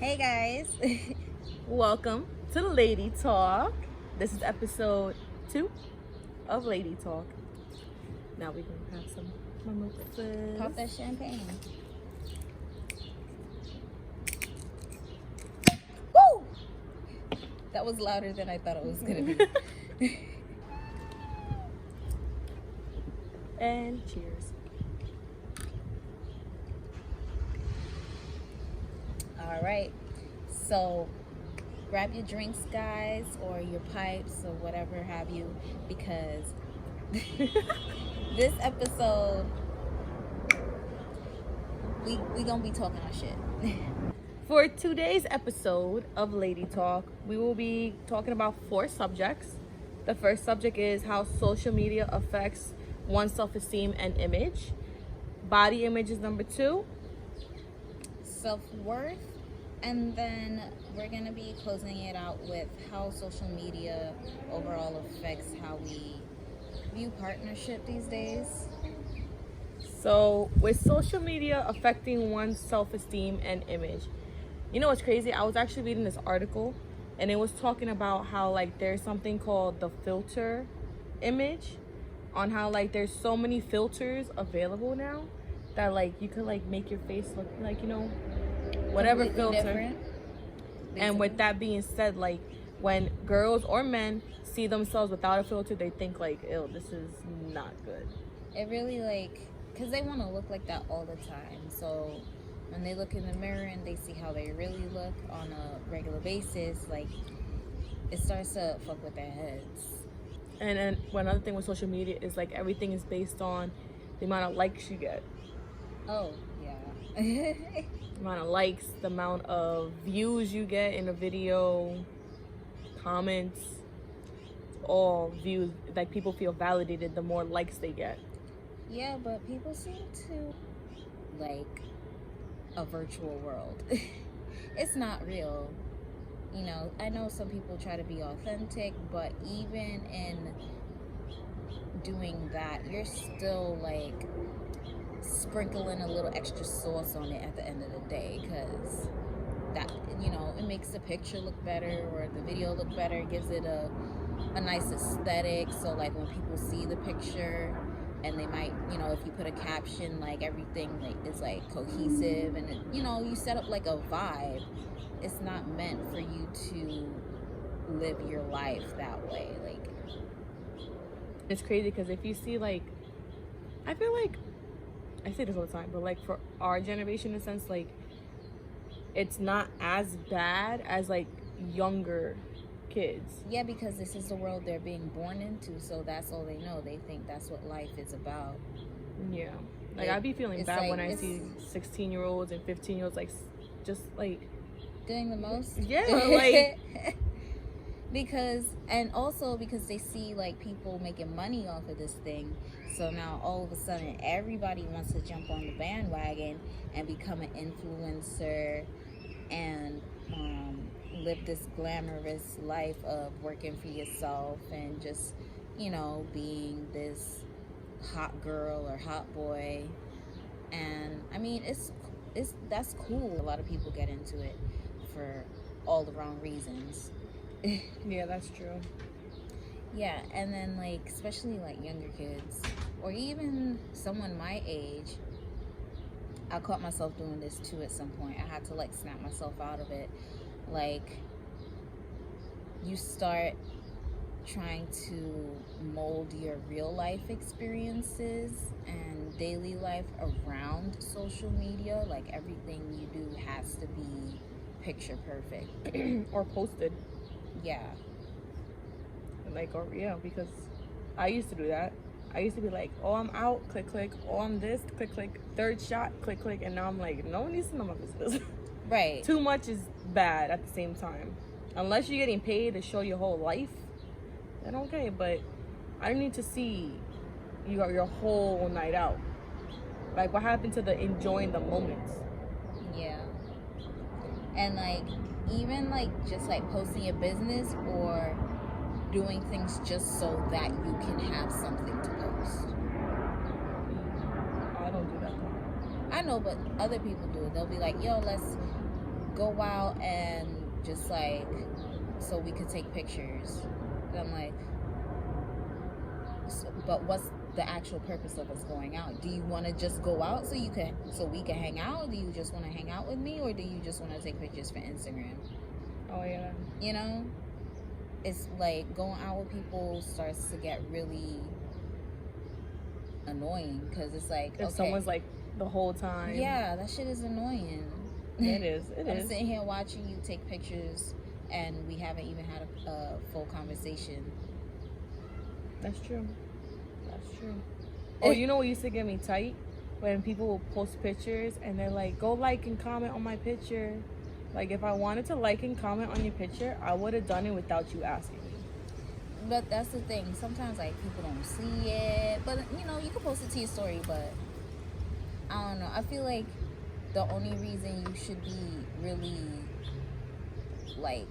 Hey guys. Welcome to Lady Talk. This is episode 2 of Lady Talk. Now we can have some mimosas. Pop that champagne. Woo! That was louder than I thought it was gonna be. And cheers. All right. So grab your drinks, guys, or your pipes or whatever have you, because this episode we gonna be talking our shit. For today's episode of Lady Talk, we will be talking about 4 subjects. The first subject is how social media affects one's self-esteem and image. Body image is number 2. Self-worth, and then we're gonna be closing it out with how social media overall affects how we view partnership these days. So, with social media affecting one's self-esteem and image, you know what's crazy? I was actually reading this article, and it was talking about how there's something called the filter image, on how there's so many filters available now that you could make your face look whatever Completely filter. different. And with that being said, when girls or men see themselves without a filter, they think ew, this is not good. It really because they want to look like that all the time. So when they look in the mirror and they see how they really look on a regular basis, it starts to fuck with their heads. And then one other thing with social media is everything is based on the amount of likes you get. Oh, yeah. The amount of likes, the amount of views you get in a video, comments, all views. People feel validated the more likes they get. Yeah, but people seem to like a virtual world. It's not real. I know some people try to be authentic, but even in doing that, you're still sprinkling a little extra sauce on it at the end of the day, because that it makes the picture look better or the video look better. It gives it a nice aesthetic. So when people see the picture, and they might, if you put a caption, everything is cohesive, and you set up a vibe. It's not meant for you to live your life that way. It's crazy because if you see I feel I say this all the time, but for our generation, in a sense, it's not as bad as younger kids. Yeah, because this is the world they're being born into, so that's all they know. They think that's what life is about. Yeah. I'd be feeling bad when I see 16-year-olds and 15-year-olds just doing the most. Yeah, because they see people making money off of this thing. So now all of a sudden everybody wants to jump on the bandwagon and become an influencer and live this glamorous life of working for yourself and just being this hot girl or hot boy. And I mean, it's that's cool. A lot of people get into it for all the wrong reasons. Yeah, that's true. Yeah, and then especially younger kids or even someone my age, I caught myself doing this too at some point. I had to snap myself out of it. You start trying to mold your real life experiences and daily life around social media. Everything you do has to be picture perfect or posted. Yeah. Because I used to do that. I used to be oh, I'm out, click, click. Oh, I'm this, click, click. Third shot, click, click. And now I'm no one needs to know my business. Right. Too much is bad at the same time. Unless you're getting paid to show your whole life, then okay. But I don't need to see your whole night out. What happened to the enjoying the moments? Yeah. And even just posting your business or doing things just so that you can have something to post. I don't do that. I know, but other people do it. They'll be yo, let's go out and just like so we could take pictures. And I'm like, but what's the actual purpose of us going out? Do you want to just go out so we can hang out? Do you just want to hang out with me, or do you just want to take pictures for Instagram? Oh yeah. You know, it's like going out with people starts to get really annoying because it's like if someone's like the whole time. Yeah, that shit is annoying. It is. I'm sitting here watching you take pictures, and we haven't even had a full conversation. That's true. That's true. Oh, you know what used to get me tight? When people will post pictures and they're like, go like and comment on my picture. Like, if I wanted to like and comment on your picture, I would have done it without you asking me. But that's the thing. Sometimes, like, people don't see it. But, you know, you can post it to your story, but I don't know. I feel like the only reason you should be really, like,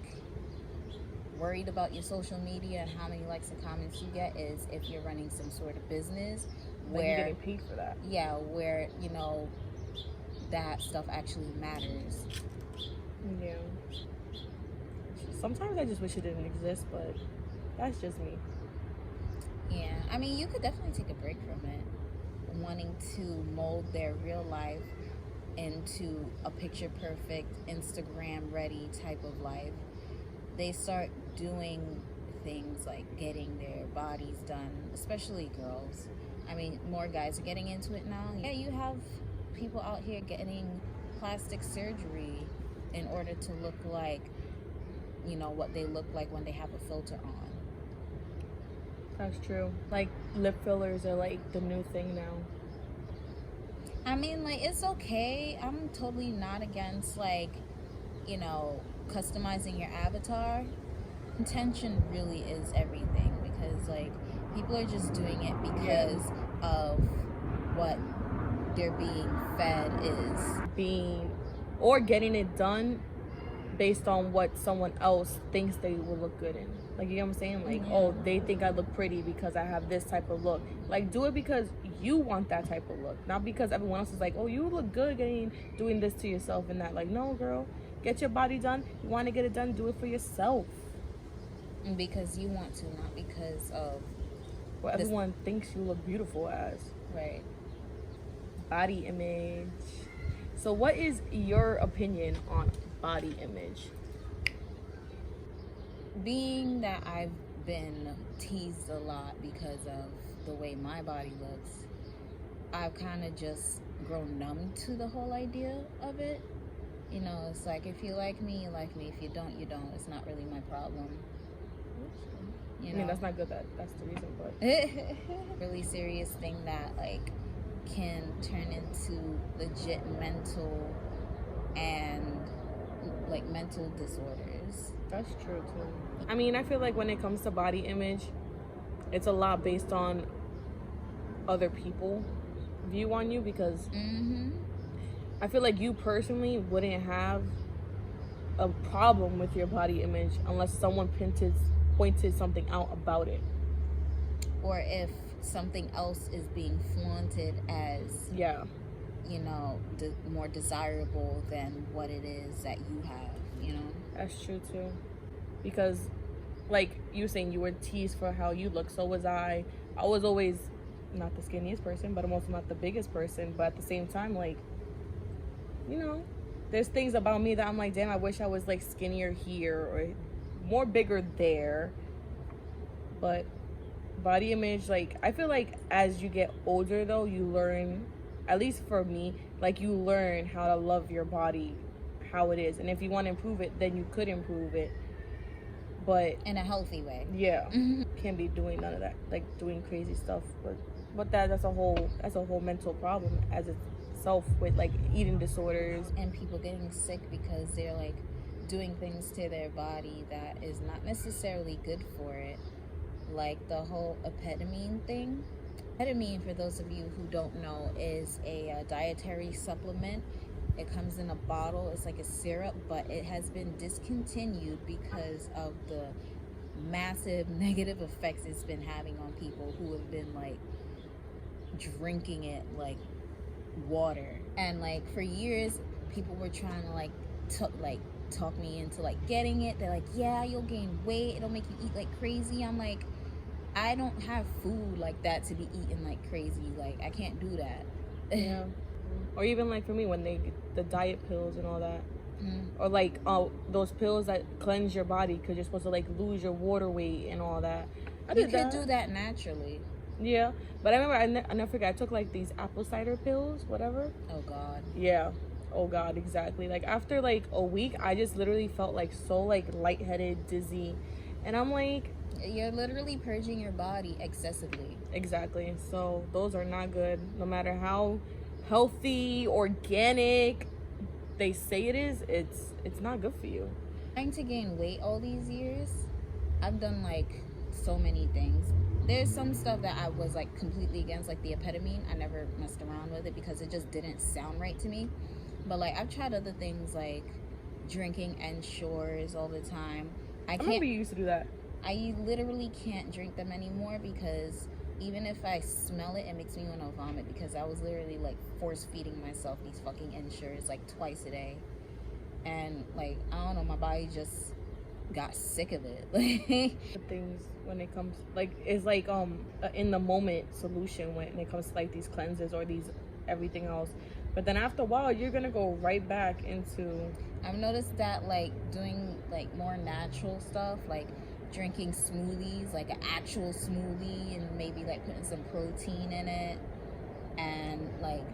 worried about your social media and how many likes and comments you get is if you're running some sort of business where you're getting paid for that. Yeah, where, you know, that stuff actually matters. Yeah. Sometimes I just wish it didn't exist, but that's just me. Yeah, I mean, you could definitely take a break from it. Wanting to mold their real life into a picture perfect, Instagram ready type of life. They start doing things like getting their bodies done, especially girls. I mean, more guys are getting into it now. Yeah, you have people out here getting plastic surgery in order to look like, you know, what they look like when they have a filter on. That's true. Like, lip fillers are like the new thing now. I mean, like, it's okay. I'm totally not against, like, you know, customizing your avatar. Intention really is everything, because, like, people are just doing it because of what they're being fed is. Or getting it done based on what someone else thinks they will look good in. Like, you know what I'm saying? Like, oh, they think I look pretty because I have this type of look. Like, do it because you want that type of look, not because everyone else is like, oh, you look good doing this to yourself and that. Like, no, girl, get your body done. You want to get it done, do it for yourself. And because you want to, not because of what everyone thinks you look beautiful as. Right. Body image. So what is your opinion on body image? Being that I've been teased a lot because of the way my body looks, I've kind of just grown numb to the whole idea of it. You know, it's like, if you like me, you like me. If you don't, you don't. It's not really my problem. You know? I mean, that's not good. That's the reason, but really serious thing that, like, can turn into legit mental disorders. That's true too. I mean, I feel like when it comes to body image, it's a lot based on other people view on you, because I feel like you personally wouldn't have a problem with your body image unless someone pointed something out about it, or if something else is being flaunted as, you know, more desirable than what it is that you have, you know. That's true too, because like you were saying, you were teased for how you look. So was I. I was always not the skinniest person, but I'm also not the biggest person. But at the same time, like, you know, there's things about me that I'm like, damn, I wish I was like skinnier here or more bigger there. But body image, like, I feel like as you get older though, you learn, at least for me, like, you learn how to love your body how it is, and if you want to improve it, then you could improve it, but in a healthy way. Can't be doing none of that, like doing crazy stuff, but that's a whole mental problem as itself, with like eating disorders and people getting sick because they're like doing things to their body that is not necessarily good for it, like the whole epetamine thing. Epetamine, for those of you who don't know, is a dietary supplement. It comes in a bottle. It's like a syrup, but it has been discontinued because of the massive negative effects it's been having on people who have been like drinking it like water. And like for years, people were trying to like talk me into like getting it. They're like, yeah, you'll gain weight, it'll make you eat like crazy. I'm like, I don't have food like that to be eating like crazy. Like, I can't do that. Yeah. Or even like for me, when they get the diet pills and all that. Mm. Or like those pills that cleanse your body because you're supposed to like lose your water weight and all that. You could do that naturally. Yeah, but I remember I never forget, I took like these apple cider pills, whatever. Oh God. Yeah. Oh God, exactly. Like after like a week, I just literally felt like so like lightheaded, dizzy, and I'm like, you're literally purging your body excessively. Exactly. So those are not good, no matter how healthy, organic they say it is. It's not good for you. Trying to gain weight all these years, I've done like so many things. There's some stuff that I was like completely against, like the amphetamine. I never messed around with it because it just didn't sound right to me. But like I've tried other things like drinking Ensures all the time. I remember you used to do that. I literally can't drink them anymore because even if I smell it, it makes me want to vomit because I was literally like force feeding myself these fucking Ensures like twice a day. And like, I don't know, my body just got sick of it. The things when it comes like it's like in the moment solution when it comes to like these cleanses or these everything else, but then after a while you're gonna go right back into. I've noticed that like doing like more natural stuff, like drinking smoothies, like an actual smoothie, and maybe like putting some protein in it, and like,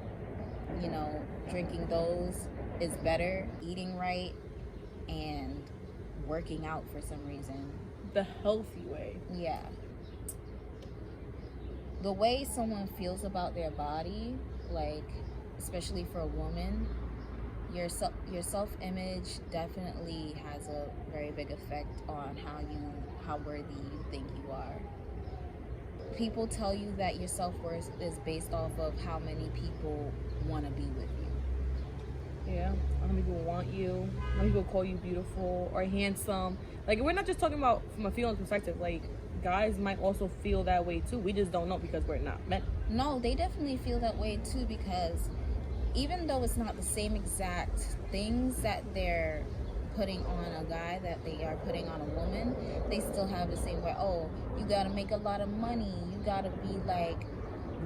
you know, drinking those is better. Eating right and working out for some reason. The healthy way. Yeah. The way someone feels about their body, like especially for a woman, your self-image definitely has a very big effect on how worthy you think you are. People tell you that your self-worth is based off of how many people want to be with you. Yeah, how many people want you, how many people call you beautiful or handsome. Like, we're not just talking about from a feelings perspective. Like, guys might also feel that way too. We just don't know because we're not men. No, they definitely feel that way too, because even though it's not the same exact things that they're putting on a guy that they are putting on a woman, they still have the same way. Oh, you gotta make a lot of money, you gotta be like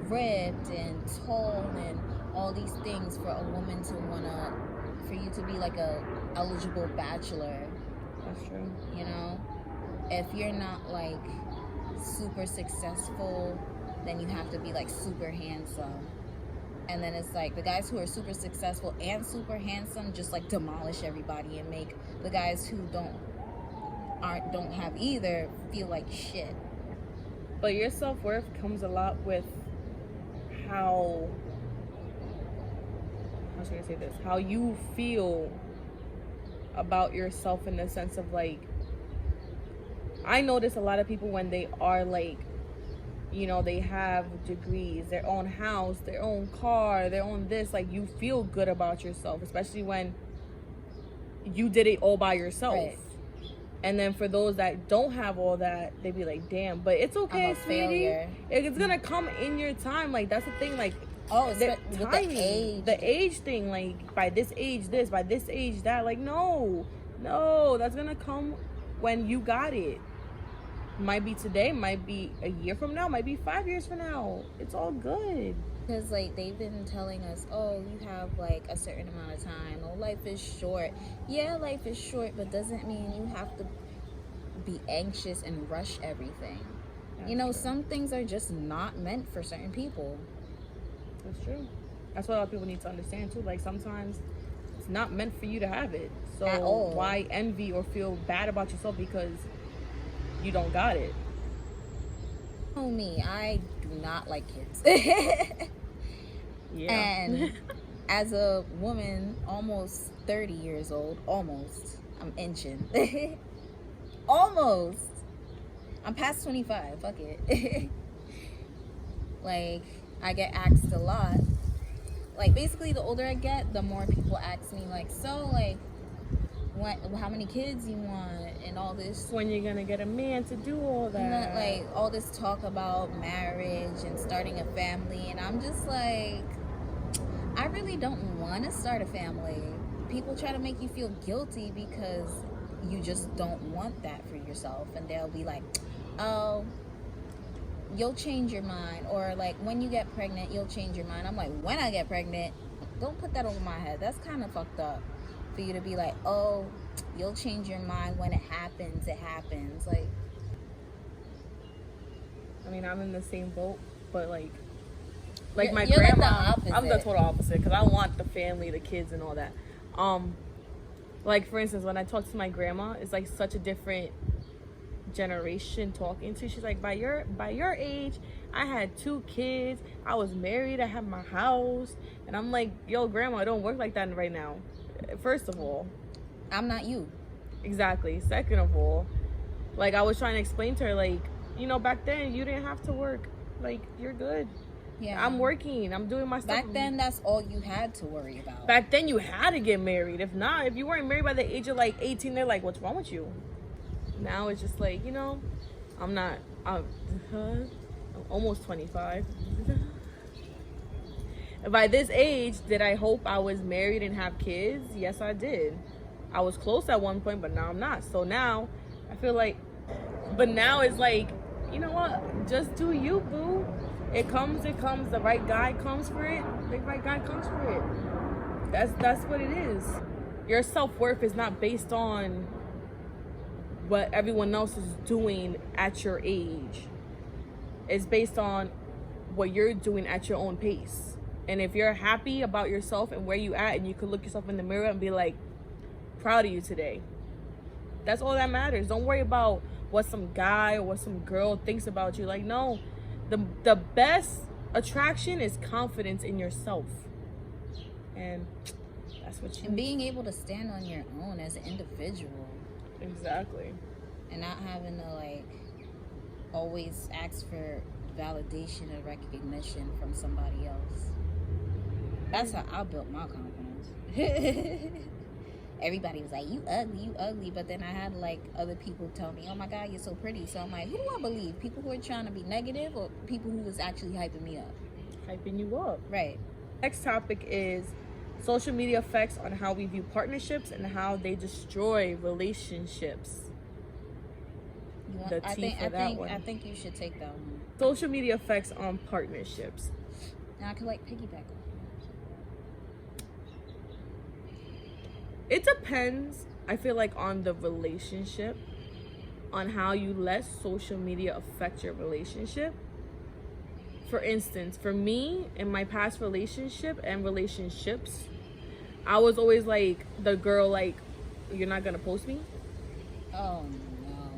ripped and tall and all these things for a woman to wanna, for you to be like a eligible bachelor. That's true. You know, if you're not like super successful, then you have to be like super handsome. And then it's like the guys who are super successful and super handsome just like demolish everybody and make the guys who don't have either feel like shit. But your self-worth comes a lot with how should I say this? How you feel about yourself, in the sense of like, I notice a lot of people when they are like, you know, they have degrees, their own house, their own car, their own this, like, you feel good about yourself, especially when you did it all by yourself. Right. And then for those that don't have all that, they be like, damn, but it's okay, I'm a sweetie. failure. It's gonna come in your time. Like, that's the thing. Like, the timing, age. the age thing. Like, by this age this, by this age that. Like, no, that's gonna come when you got it. Might be today, might be a year from now, might be 5 years from now. It's all good. Because like they've been telling us, oh, you have like a certain amount of time. Oh, life is short. Yeah, life is short, but doesn't mean you have to be anxious and rush everything. That's, you know, true. Some things are just not meant for certain people. That's true. That's what a lot of people need to understand too. Like, sometimes it's not meant for you to have it. So at all. Why envy or feel bad about yourself because you don't got it? Oh, me, I do not like kids. Yeah. And as a woman, almost 30 years old, I'm inching. Almost. I'm past 25, fuck it. Like, I get asked a lot. Like, basically, the older I get, the more people ask me, like, so, like, how many kids you want, and all this. When you're gonna get a man to do all that. Like, all this talk about marriage and starting a family, and I'm just like, I really don't want to start a family. people try to make you feel guilty because you just don't want that for yourself, and they'll be like, oh, you'll change your mind, or like when you get pregnant you'll change your mind. I'm like, when I get pregnant, don't put that over my head. That's kind of fucked up for you to be like, oh, you'll change your mind when it happens. Like, I mean, I'm in the same boat, but like You're- my you're like the grandma, I'm the opposite. total opposite because I want the family, the kids, and all that. Like for instance, when I talk to my grandma, it's like such a different generation talking to. She's like, by your age, I had 2 kids, I was married, I had my house, and I'm like, yo, grandma, it don't work like that right now. First of all, I'm not you. exactly. Second of all, like I was trying to explain to her, like, you know, back then you didn't have to work. Like, you're good. Yeah, I'm working. I'm doing my stuff. back then that's all you had to worry about. Back then you had to get married. If not, if you weren't married by the age of like 18, they're like, what's wrong with you? Now it's just like, you know, I'm almost 25. By this age, did I hope I was married and have kids? Yes, I did. I was close at one point, but now I'm not. So now I feel like, but now it's like, you know what? Just do you, boo. It comes. The right guy comes for it. The right guy comes for it. That's what it is. Your self-worth is not based on what everyone else is doing at your age. It's based on what you're doing at your own pace. And if you're happy about yourself and where you at, and you could look yourself in the mirror and be like, proud of you today. That's all that matters. Don't worry about what some guy or what some girl thinks about you. Like, no, the best attraction is confidence in yourself. And that's what you And being able to stand on your own as an individual. Exactly. And not having to like always ask for validation or recognition from somebody else. That's how I built my confidence. Everybody was like, you ugly. But then I had like other people tell me, oh my God, you're so pretty. So I'm like, who do I believe? People who are trying to be negative, or people who was actually hyping me up? Hyping you up. Right. Next topic is social media effects on how we view partnerships and how they destroy relationships. I think you should take that one. Social media effects on partnerships. Now I could like piggyback on. It depends, I feel like, on the relationship, on how you let social media affect your relationship. For instance, for me, in my past relationship and relationships, I was always like the girl, like, you're not gonna post me? Oh no.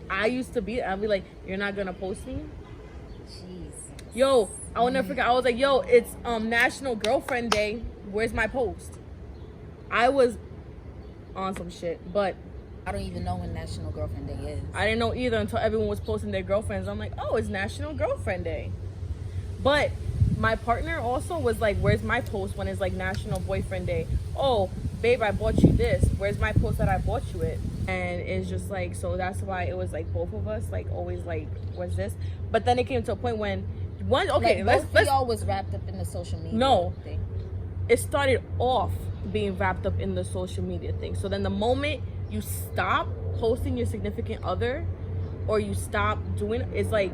I'd be like, you're not gonna post me? Jesus. Yo, I will never forget. I was like, yo, it's National Girlfriend Day. Where's my post? I was on some shit, but I don't even know when National Girlfriend Day is. I didn't know either until everyone was posting their girlfriends. I'm like, oh, it's National Girlfriend Day. But my partner also was like, where's my post when it's like National Boyfriend Day? Oh, babe, I bought you this. Where's my post that I bought you it? And it's just like, so that's why it was like both of us like always like, what's this? But then it came to a point when okay, like, let's all was wrapped up in the social media thing. It started off being wrapped up in the social media thing. So then the moment you stop posting your significant other, or you stop doing it, it's like,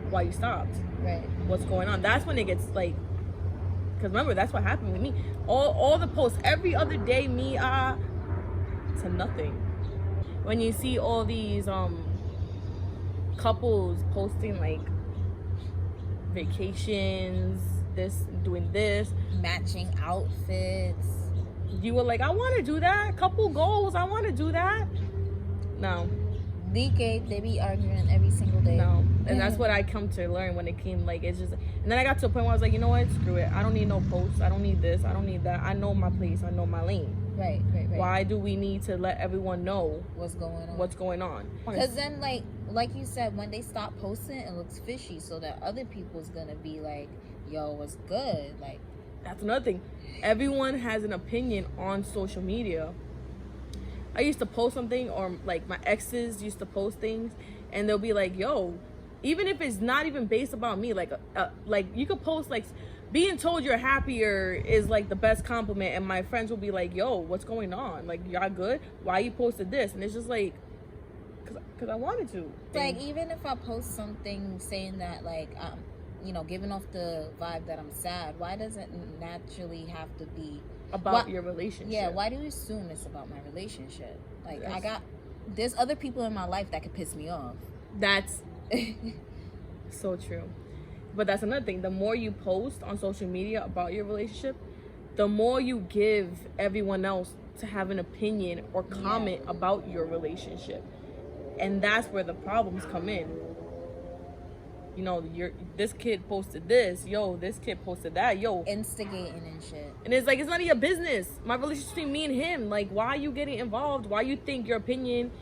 why you stopped? Right. What's going on? That's when it gets like, because remember, that's what happened with me. All the posts every other day, to nothing. When you see all these couples posting like vacations, doing this, matching outfits, you were like, I want to do that. Couple goals, I want to do that. No. they be arguing every single day. No. And that's what I come to learn when it came, like, it's just, and then I got to a point where I was like, you know what, screw it. I don't need no posts. I don't need this. I don't need that. I know my place. I know my lane. Right. Why do we need to let everyone know what's going on? Because then, like you said, when they stop posting, it looks fishy. So that other people's gonna be like, yo, what's good? Like, that's another thing. Everyone has an opinion on social media. I used to post something, or like my exes used to post things, and they'll be like, yo, even if it's not even based about me, like you could post like being told you're happier is like the best compliment, and my friends will be like, yo, what's going on? Like, y'all good? Why you posted this? And it's just like, because I wanted to. Like, even if I post something saying that, like, you know, giving off the vibe that I'm sad, why does it naturally have to be about your relationship? Yeah, why do you assume it's about my relationship? Like, there's other people in my life that could piss me off. That's so true. But that's another thing. The more you post on social media about your relationship, the more you give everyone else to have an opinion or comment about your relationship. And that's where the problems come in. You know, this kid posted this, yo, this kid posted that, yo. Instigating and shit. And it's like, it's none of your business. My relationship between me and him. Like, why are you getting involved? Why you think your opinion...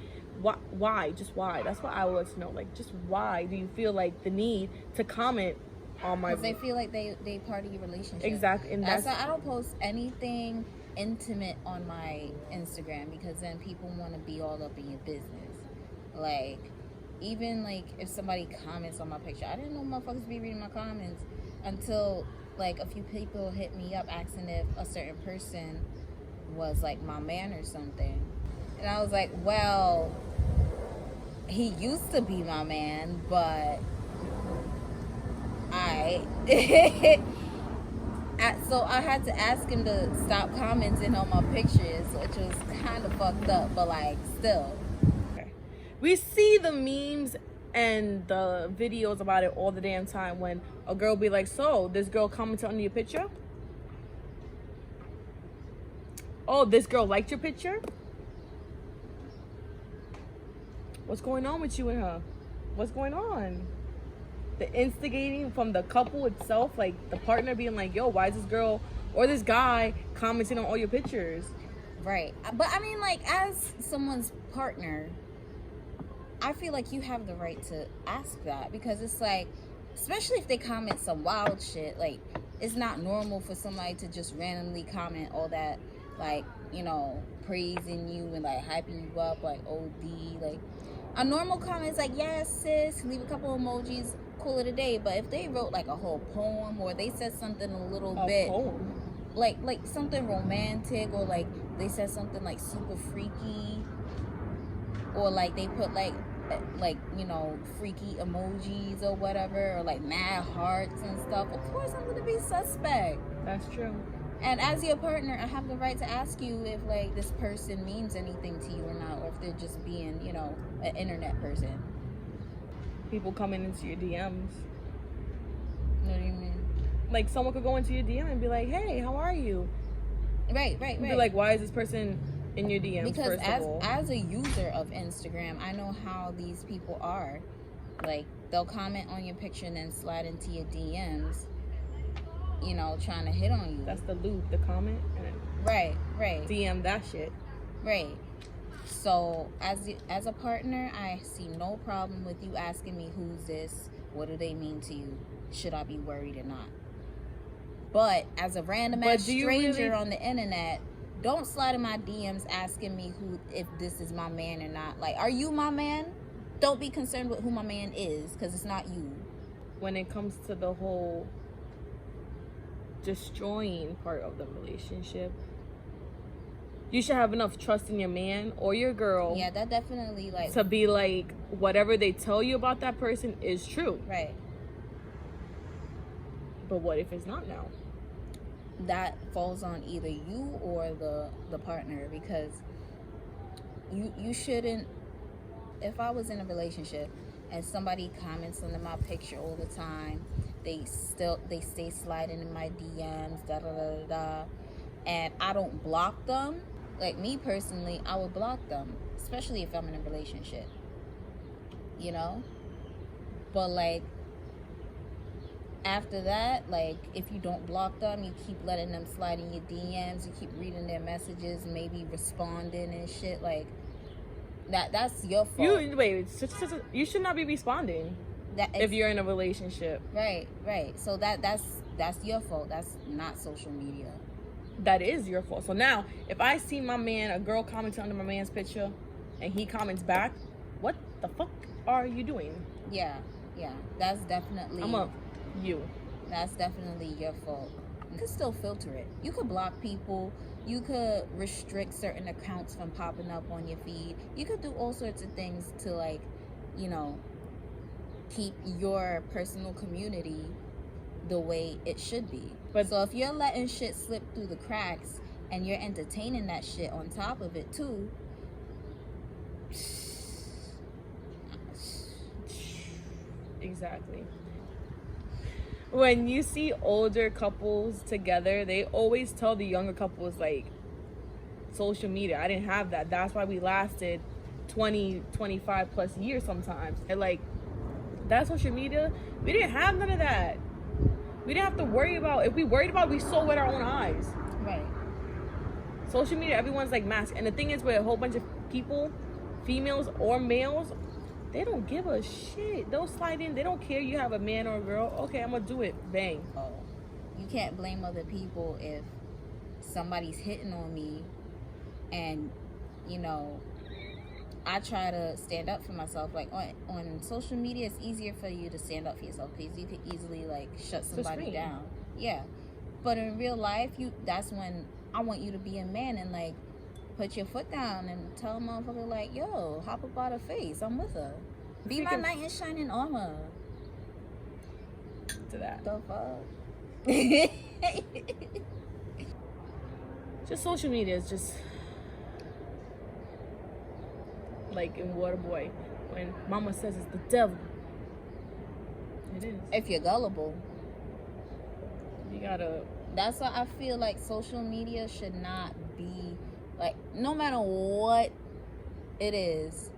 Why? Just why? That's what I would like to know. Like, just why do you feel like the need to comment on my... Because they feel like they part of your relationship. Exactly. And that's why I don't post anything intimate on my Instagram, because then people want to be all up in your business. Like, even like if somebody comments on my picture, I didn't know motherfuckers be reading my comments until like a few people hit me up asking if a certain person was like my man or something. And I was like, well, he used to be my man, but so I had to ask him to stop commenting on my pictures, which was kind of fucked up, but like still. We see the memes and the videos about it all the damn time when a girl be like, so this girl commented on your picture? Oh, this girl liked your picture? What's going on with you and her? What's going on? The instigating from the couple itself, like the partner being like, yo, why is this girl or this guy commenting on all your pictures? Right. But I mean, like, as someone's partner, I feel like you have the right to ask that, because it's like, especially if they comment some wild shit, like, it's not normal for somebody to just randomly comment all that, like, you know, praising you and like hyping you up, like OD. Like, a normal comment is like, yes, sis, leave a couple emojis, call it a day. But if they wrote like a whole poem, or they said something a little bit poem. like something romantic, or like they said something like super freaky, or like they put like you know, freaky emojis or whatever, or like mad hearts and stuff, of course I'm gonna be suspect. That's true. And as your partner, I have the right to ask you if like this person means anything to you or not, or if they're just being, you know, an internet person. People coming into your DMs. What do you mean? Like, someone could go into your DM and be like, hey, how are you? Right. Be like, why is this person in your DMs? Because as a user of Instagram, I know how these people are. Like, they'll comment on your picture and then slide into your DMs, you know, trying to hit on you. That's the loop, the comment. Right. DM that shit. Right. So as a partner, I see no problem with you asking me, who's this? What do they mean to you? Should I be worried or not? But as a random ass stranger on the internet, don't slide in my DMs asking me if this is my man or not. Like, are you my man? Don't be concerned with who my man is, because it's not you. When it comes to the whole destroying part of the relationship, you should have enough trust in your man or your girl. Yeah, that definitely, like, to be like, whatever they tell you about that person is true. Right. But what if it's not now? That falls on either you or the partner, because you shouldn't. If I was in a relationship and somebody comments under my picture all the time, they stay sliding in my DMs, and I don't block them. Like, me personally, I would block them, especially if I'm in a relationship, you know. But like, after that, like, if you don't block them, you keep letting them slide in your DMs, you keep reading their messages, maybe responding and shit, like, that's your fault. You should not be responding if you're in a relationship. Right. So that's your fault. That's not social media. That is your fault. So now, if I see a girl commenting under my man's picture, and he comments back, what the fuck are you doing? Yeah. That's definitely... You. That's definitely your fault. You could still filter it. You could block people. You could restrict certain accounts from popping up on your feed. You could do all sorts of things to, like, you know, keep your personal community the way it should be. But so if you're letting shit slip through the cracks and you're entertaining that shit on top of it too, exactly. When you see older couples together, they always tell the younger couples, like, social media. I didn't have that. That's why we lasted 20, 25 plus years sometimes. And, like, that social media, we didn't have none of that. We didn't have to worry about, if we worried about it, we saw with our own eyes. right. Social media, everyone's like masked. And the thing is, with a whole bunch of people, females or males, they don't give a shit. They'll slide in. They don't care you have a man or a girl. Okay, I'm gonna do it. Bang. Oh, you can't blame other people if somebody's hitting on me, and you know, I try to stand up for myself. Like on social media, it's easier for you to stand up for yourself because you could easily like shut somebody down. Yeah, but in real life, that's when I want you to be a man and like put your foot down and tell a motherfucker like, yo, hop up out of face. I'm with her. Be my knight in shining armor. To that. The fuck. Just social media is just like in Waterboy when Mama says it's the devil. It is. If you're gullible. You gotta. That's why I feel like social media should not be like, no matter what it is,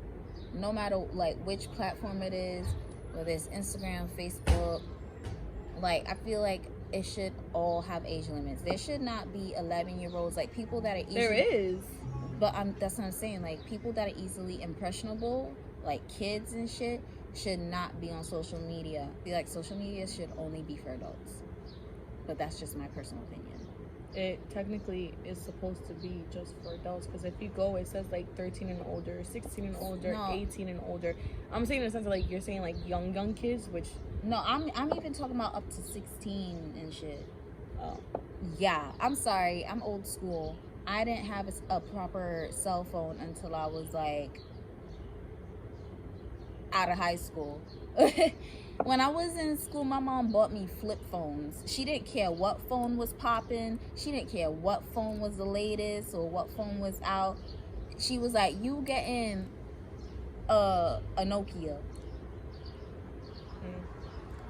no matter like which platform it is, whether it's Instagram, Facebook, like I feel like it should all have age limits. There should not be 11-year-olds, like people that are easily, There is. But that's what I'm saying. Like people that are easily impressionable, like kids and shit, should not be on social media. I feel like social media should only be for adults. But that's just my personal opinion. It technically is supposed to be just for adults, because if you go, it says like 13 and older, 16 and older, No. 18 and older. I'm saying in the sense of like you're saying like young kids, which No, I'm even talking about up to 16 and shit. oh, Yeah, I'm sorry. I'm old school. I didn't have a proper cell phone until I was like out of high school. When I was in school, my mom bought me flip phones. She didn't care what phone was popping. She didn't care what phone was the latest or what phone was out. She was like, you getting a Nokia.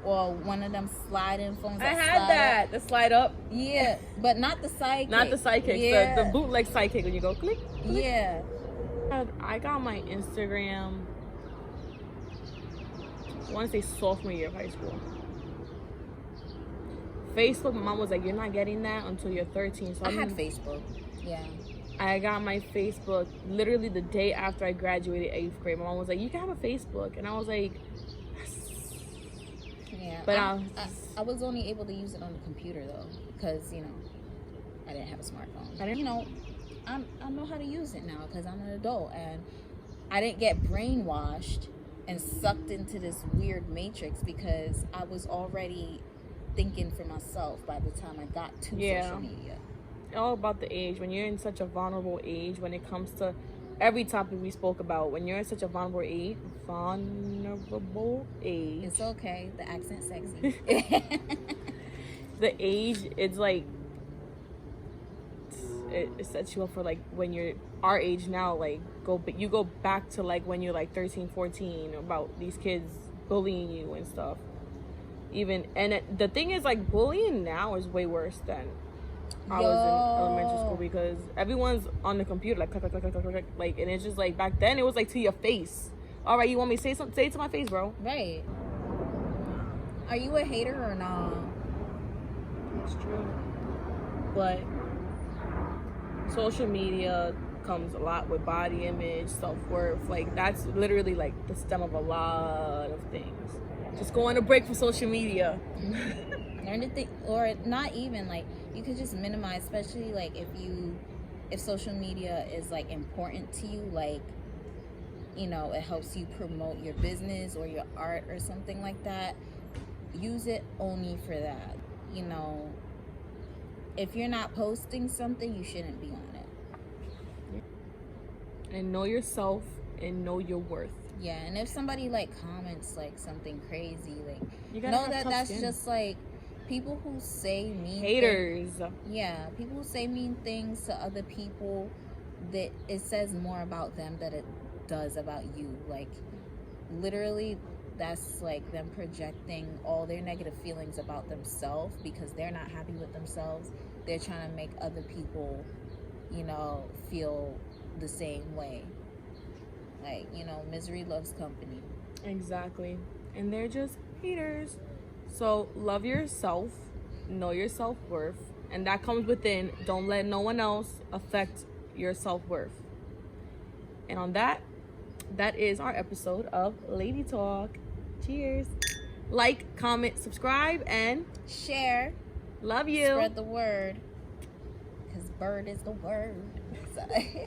Or one of them sliding phones. I had that. The slide up. Yeah, but not the sidekick. Not the sidekicks. Yeah. The bootleg sidekick when you go click. Yeah. I got my Instagram, I want to say sophomore year of high school. Facebook, my mom was like, you're not getting that until you're 13. So I had Facebook. Yeah. I got my Facebook literally the day after I graduated 8th grade. My mom was like, you can have a Facebook. And I was like, yeah. But I was only able to use it on the computer though, because you know I didn't have a smartphone. You know, I know how to use it now because I'm an adult and I didn't get brainwashed and sucked into this weird matrix because I was already thinking for myself by the time I got to social media. All about the age. When you're in such a vulnerable age, when it comes to every topic we spoke about, when you're in such a vulnerable age, It's okay. The accent's sexy. The age, it's like it sets you up for like when you're our age now, like you go back to like when you're like 13, 14, about these kids bullying you and stuff. The thing is, like, bullying now is way worse than I was in elementary school, because everyone's on the computer like, click, click, click, click, click, like, and it's just like back then it was like to your face. All right, you want me to say something? Say it to my face, bro. Right. Are you a hater or not? It's true. But social media comes a lot with body image, self-worth. Like, that's literally like the stem of a lot of things. Just go on a break from social media. Learn to think, or not even like, you could just minimize, especially like if social media is like important to you, like, you know, it helps you promote your business or your art or something like that. use it only for that. You know, if you're not posting something, you shouldn't be on it. And know yourself and know your worth. Yeah, and if somebody like comments like something crazy, like You gotta know have that tough that's skin. just like people who say mean Haters. yeah, people who say mean things to other people, that it says more about them than it does about you. Like literally, that's like them projecting all their negative feelings about themselves because they're not happy with themselves. They're trying to make other people, you know, feel the same way. Like, you know, misery loves company. Exactly. And they're just haters. So love yourself, know your self-worth, and that comes within. Don't let no one else affect your self-worth. And on that is our episode of Lady Talk. Cheers. Like, comment, subscribe, and Share. love you. Spread the word. Because bird is the word. Sorry.